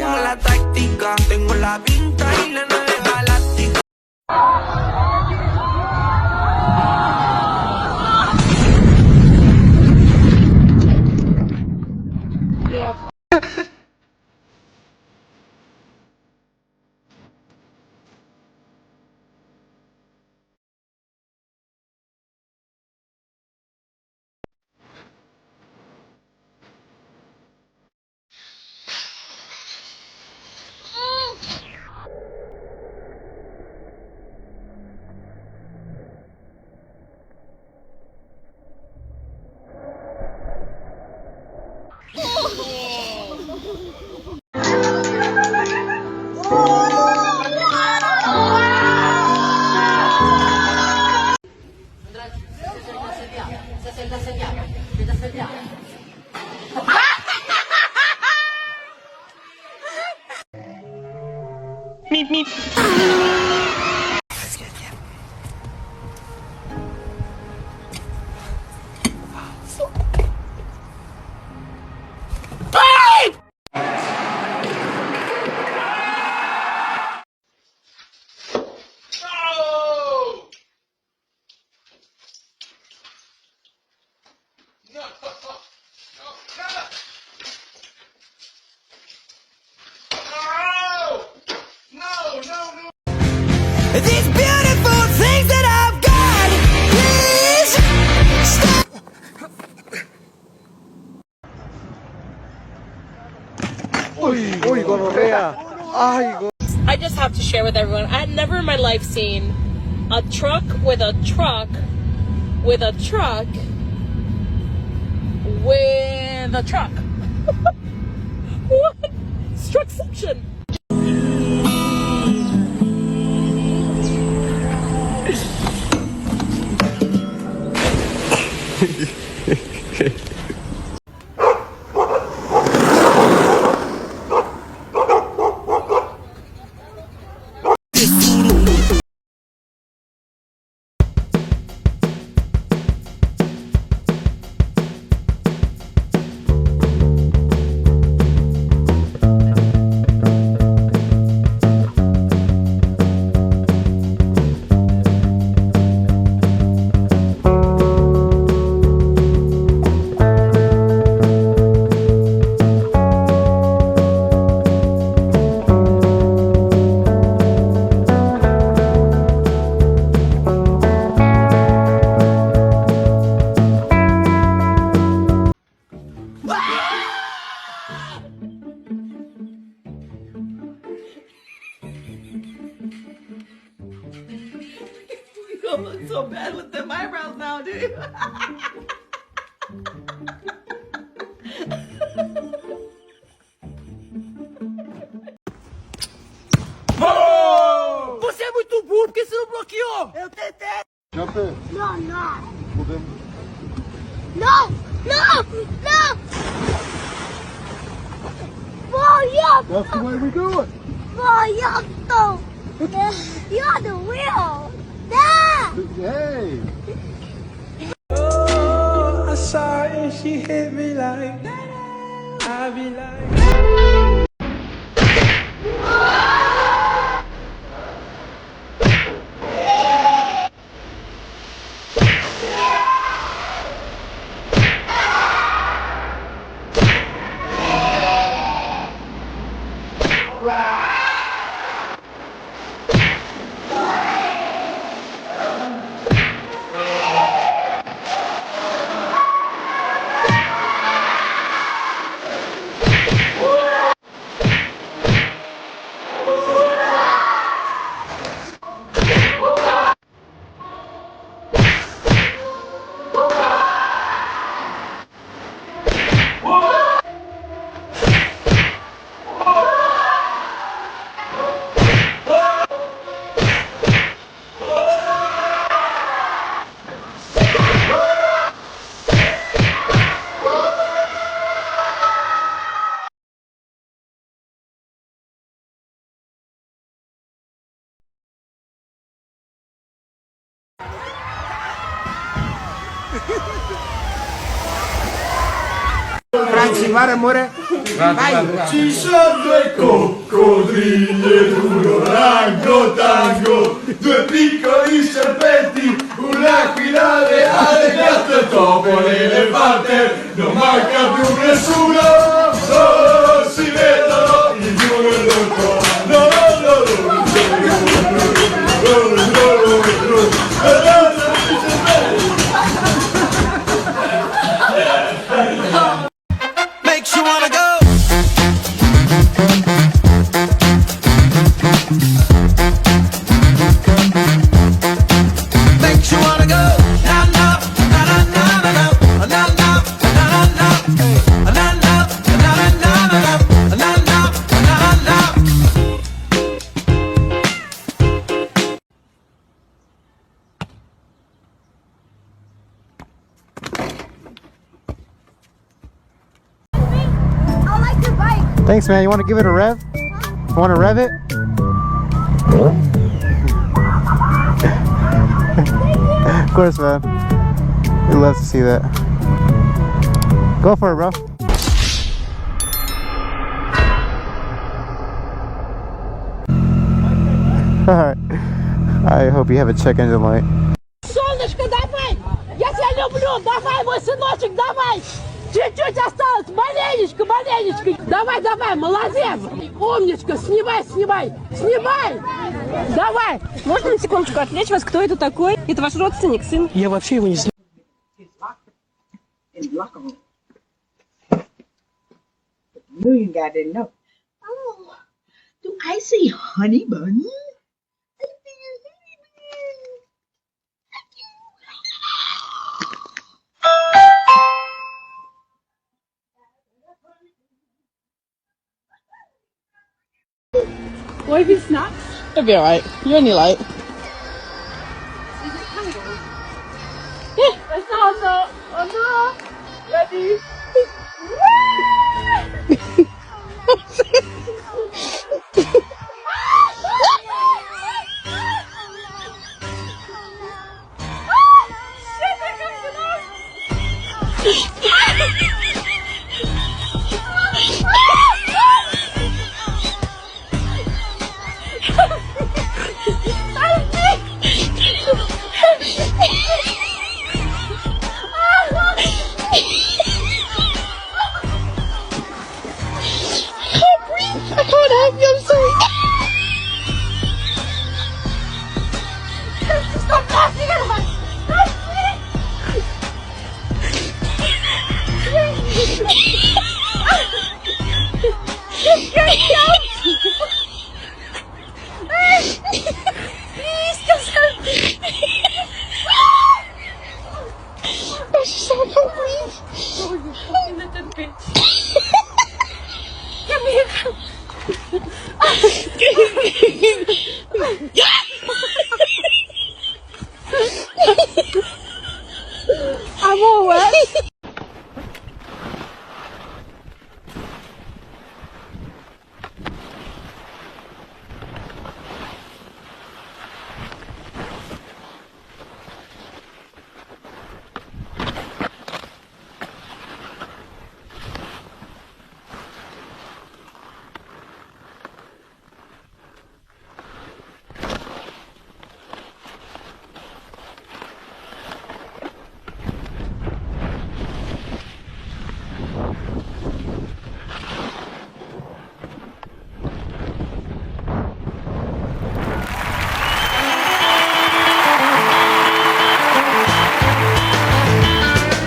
tengo la táctica, tengo la pinta y la nave galáctica. Meep meep. These beautiful things that I've got, please stop. Uy, gonorrea. Ay, I just have to share with everyone. I had never in my life seen a truck with a truck with a truck with a truck. What? Struckception. You look so bad with them eyebrows now, dude. Você é muito burro, porque você não bloqueou? Eu tentei. Jumper. No, no. Podemos... No! No! No! Voyeuto! That's the way we do it. Voyeuto! You're the wheel! There! Hey. Oh, I saw her and she hit me like that. I be like. Franci, mare, more. Ci sono due coccodrilli ed uno rango tango, due piccoli serpenti, un'aquila, leale, gatto e topo, l'elefante, non manca più nessuno, oh, si vedono il uno e l'altro, no, Makes you wanna go. Makes you wanna go. Na na na na na na na na na na na na na na na na na. I like your bike. Thanks, man. You want to give it a rev? You want to rev it? Of course, man. We'd love to see that. Go for it, bro. Alright. I hope you have a check engine light. Солнышко, давай! Я тебя люблю! Давай, мой сыночек, давай! Чуть-чуть осталось! Маленечко, маленечко! Давай, давай, молодец! Умничка, снимай, снимай! Снимай! Давай! Можно на секундочку отвлечь вас? Кто это такой? Это ваш родственник, сын? Я вообще его не знаю. Million guy didn't know. Oh, do I see honey bunny? I see a honey bunny. What if he snaps? It'll be alright. You're only light. Yeah, let's go. Oh no! Ready? I can't help you, I'm sorry. Stop laughing at us! Please, just help me. Oh, she's so hungry. Oh, you fucking little bitch. Come here.